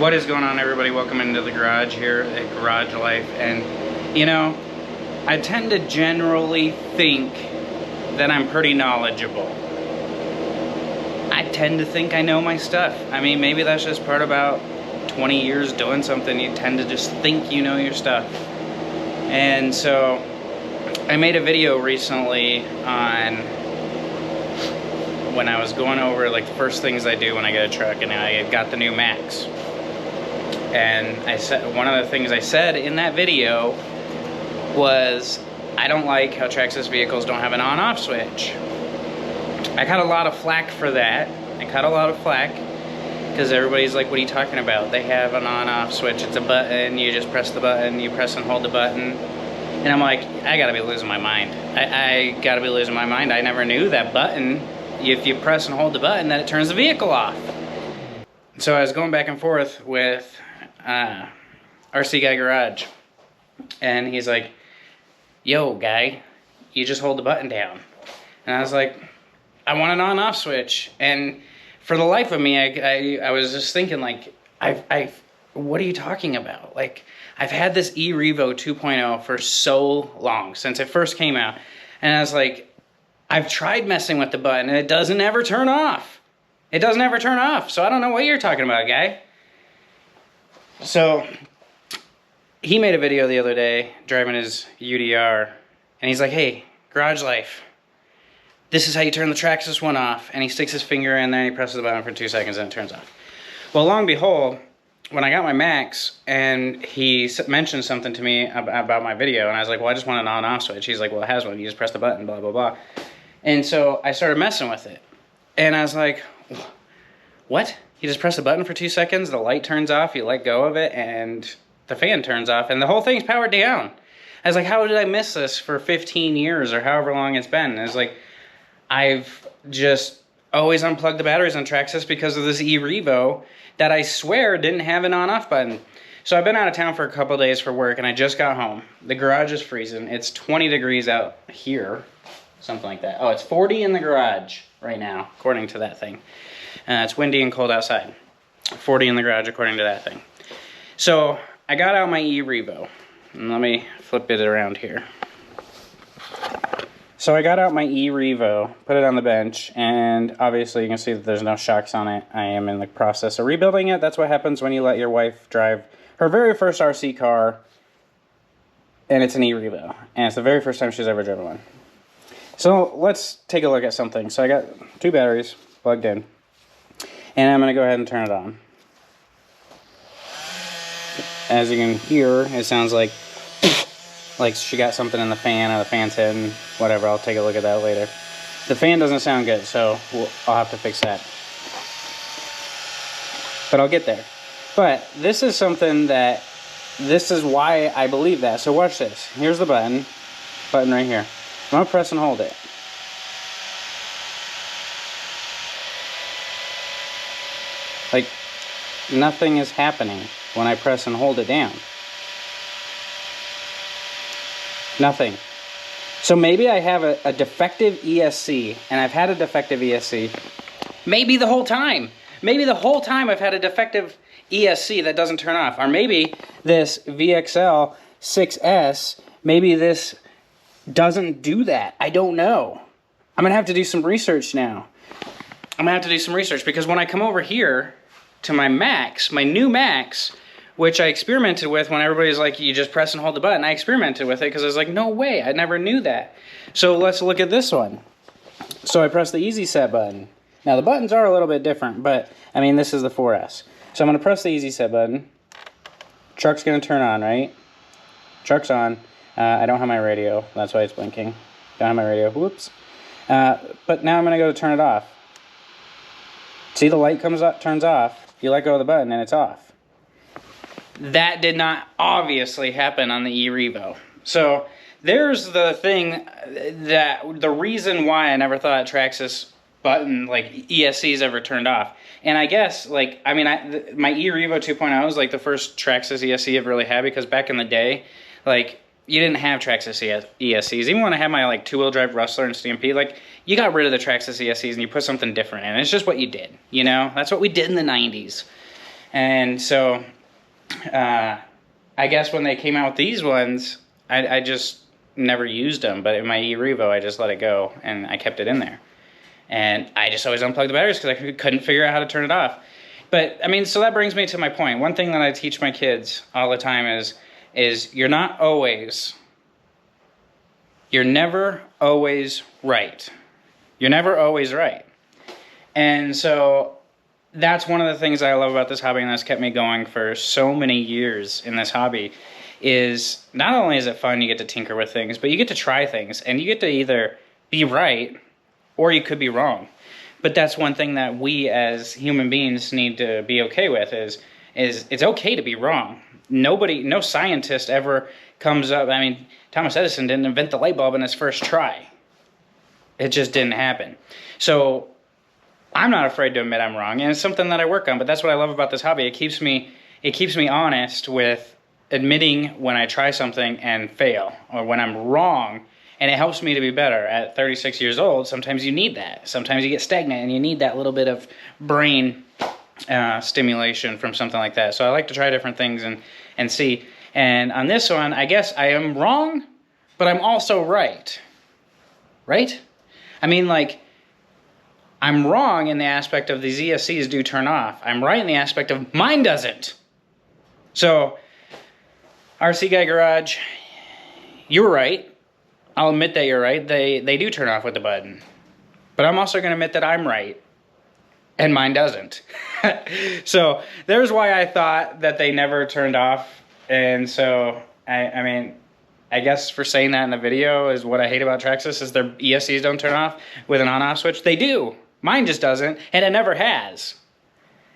What is going on, everybody? Welcome into the garage here at Garage Life. And you know, I tend to generally think that I'm pretty knowledgeable. I tend to think I know my stuff. I mean, maybe that's just part about 20 years doing something. You tend to just think you know your stuff. And so I made a video recently on when I was going over like the first things I do when I get a truck, and I got the new Maxx. And I said, one of the things I said in that video was, I don't like how traxxas vehicles don't have an on-off switch. I got a lot of flack for that. I got a lot of flack because everybody's like, what are you talking about? They have an on-off switch. It's a button. You just press the button. You press and hold the button. And I'm like, I gotta be losing my mind. I gotta be losing my mind. I never knew that button, if you press and hold the button, that it turns the vehicle off. So I was going back and forth with RC Guy Garage, and he's like, yo guy, you just hold the button down. And I was like, I want an on-off switch. And for the life of me, I was just thinking, like, what are you talking about? Like, I've had this eRevo 2.0 for so long, since it first came out, and I was like, I've tried messing with the button and it doesn't ever turn off. It doesn't ever turn off, so I don't know what you're talking about, guy. So he made a video the other day driving his UDR, and he's like, hey, Garage Life, this is how you turn the traxxas one off. And he sticks his finger in there and he presses the button for 2 seconds and it turns off. Well, long and behold, when I got my Maxx and he mentioned something to me about my video, and I was like, well, I just want an on-off switch. He's like, well, it has one. You just press the button, blah, blah, blah. And so I started messing with it. And I was like, what? You just press the button for 2 seconds, the light turns off, you let go of it, and the fan turns off, and the whole thing's powered down. I was like, how did I miss this for 15 years or however long it's been? And I was like, I've just always unplugged the batteries on traxxas because of this eRevo that I swear didn't have an on-off button. So I've been out of town for a couple of days for work, and I just got home. The garage is freezing. It's 20 degrees out here, something like that. Oh, it's 40 in the garage right now, according to that thing. It's windy and cold outside. 40 in the garage, according to that thing. So I got out my eRevo. And let me flip it around here. So I got out my eRevo, put it on the bench, and obviously you can see that there's no shocks on it. I am in the process of rebuilding it. That's what happens when you let your wife drive her very first RC car, and it's an eRevo. And it's the very first time she's ever driven one. So let's take a look at something. So I got 2 batteries plugged in, and I'm going to go ahead and turn it on. As you can hear, it sounds like she got something in the fan, or the fan's hitting, whatever. I'll take a look at that later. The fan doesn't sound good, so I'll have to fix that. But I'll get there. But this is something that, this is why I believe that. So watch this. Here's the button right here. I'm going to press and hold it. Like, nothing is happening when I press and hold it down. Nothing. So maybe I have a defective ESC, and I've had a defective ESC maybe the whole time. Maybe the whole time I've had a defective ESC that doesn't turn off. Or maybe this VXL 6S, maybe this doesn't do that. I don't know. I'm going to have to do some research now. I'm going to have to do some research, because when I come over here to my Maxx, my new Maxx, which I experimented with when everybody's like, you just press and hold the button. I experimented with it because I was like, no way, I never knew that. So let's look at this one. So I press the easy set button. Now the buttons are a little bit different, but I mean, this is the 4S. So I'm going to press the easy set button. Truck's going to turn on, right? Truck's on. I don't have my radio, that's why it's blinking. Don't have my radio, whoops. But now I'm going to go to turn it off. See, the light comes up, turns off. You let go of the button and it's off. That did not obviously happen on the eRevo. So there's the thing, that the reason why I never thought traxxas button, like ESCs, ever turned off. And I guess, like, I mean, my eRevo 2.0 is like the first traxxas ESC I've really had, because back in the day, like, you didn't have traxxas ESCs. Even when I had my like 2-wheel drive Rustler and Stampede, like, you got rid of the traxxas ESCs and you put something different in. It's just what you did, you know? That's what we did in the 90s. And so I guess when they came out with these ones, I just never used them. But in my e-Revo, I just let it go, and I kept it in there. And I just always unplugged the batteries because I couldn't figure out how to turn it off. But, I mean, so that brings me to my point. One thing that I teach my kids all the time is you're never always right. You're never always right. And so that's one of the things I love about this hobby, and that's kept me going for so many years in this hobby, is not only is it fun, you get to tinker with things, but you get to try things, and you get to either be right or you could be wrong. But that's one thing that we as human beings need to be okay with is it's okay to be wrong. No scientist ever comes up, I mean, Thomas Edison didn't invent the light bulb in his first try. It just didn't happen. So I'm not afraid to admit I'm wrong, and it's something that I work on, but that's what I love about this hobby. It keeps me honest with admitting when I try something and fail, or when I'm wrong, and it helps me to be better. At 36 years old, sometimes you need that. Sometimes you get stagnant and you need that little bit of brain stimulation from something like that. So I like to try different things and see. And on this one, I guess I am wrong, but I'm also right. Right? I mean, like, I'm wrong in the aspect of these ESCs do turn off. I'm right in the aspect of mine doesn't. So, RC Guy Garage, you were right. I'll admit that you're right. They do turn off with the button. But I'm also going to admit that I'm right. And mine doesn't. So, there's why I thought that they never turned off. And so, I mean, I guess for saying that in the video is what I hate about traxxas is their ESCs don't turn off with an on-off switch. They do. Mine just doesn't, and it never has.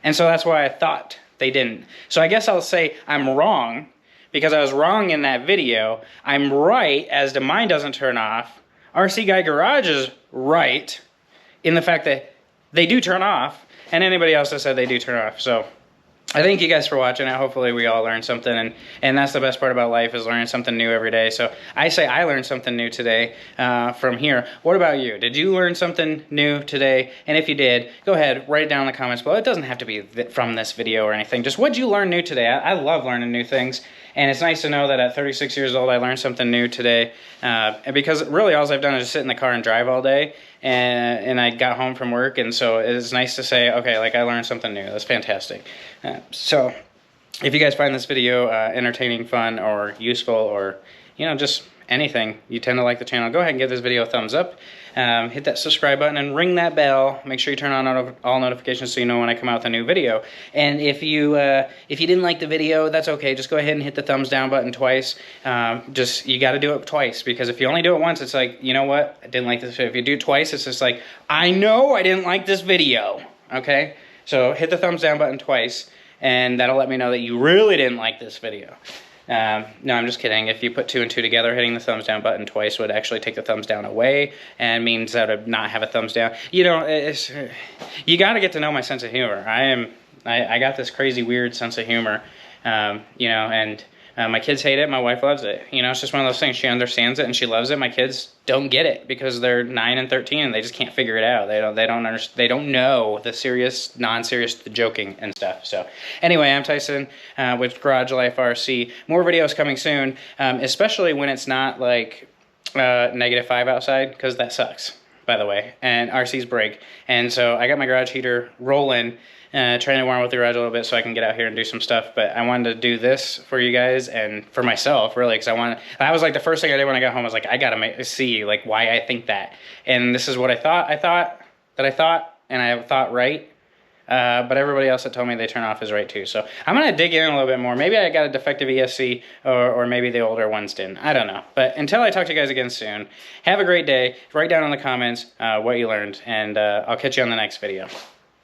And so that's why I thought they didn't. So I guess I'll say I'm wrong, because I was wrong in that video. I'm right as to mine doesn't turn off. RC Guy Garage is right in the fact that they do turn off, and anybody else that said they do turn off. So I thank you guys for watching it. Hopefully we all learned something, and that's the best part about life, is learning something new every day. So I say I learned something new today from here. What about you? Did you learn something new today? And if you did, go ahead, write it down in the comments below. It doesn't have to be from this video or anything. Just what'd you learn new today? I love learning new things, and it's nice to know that at 36 years old I learned something new today, because really all I've done is just sit in the car and drive all day. And I got home from work, and so it's nice to say, okay, like I learned something new. That's fantastic. So if you guys find this video entertaining, fun, or useful, or, you know, just anything, you tend to like the channel, go ahead and give this video a thumbs up. Hit that subscribe button and ring that bell. Make sure you turn on all notifications so you know when I come out with a new video. And if you didn't like the video, that's okay. Just go ahead and hit the thumbs down button twice. You got to do it twice, because if you only do it once, it's like, you know what, I didn't like this video. If you do it twice, it's just like, I know I didn't like this video. Okay? So hit the thumbs down button twice, and that'll let me know that you really didn't like this video. No, I'm just kidding. If you put 2 and 2 together, hitting the thumbs down button twice would actually take the thumbs down away, and means that I would not have a thumbs down. You know, you got to get to know my sense of humor. I got this crazy weird sense of humor, you know, and my kids hate it. My wife loves it. You know, it's just one of those things. She understands it and she loves it. My kids don't get it because they're 9 and 13 and they just can't figure it out. They don't know the serious, non-serious, the joking and stuff. So anyway, I'm Tyson with Garage Life RC. More videos coming soon, especially when it's not like -5 outside, because that sucks, by the way, and RCs break. And so I got my garage heater rolling, trying to warm up the garage a little bit so I can get out here and do some stuff. But I wanted to do this for you guys and for myself, really, because that was like the first thing I did when I got home. I was like, I gotta see like why I think that. And this is what I thought, and I thought right. But everybody else that told me they turn off is right too. So I'm going to dig in a little bit more. Maybe I got a defective ESC, or maybe the older ones didn't. I don't know. But until I talk to you guys again soon, have a great day. Write down in the comments what you learned, and I'll catch you on the next video.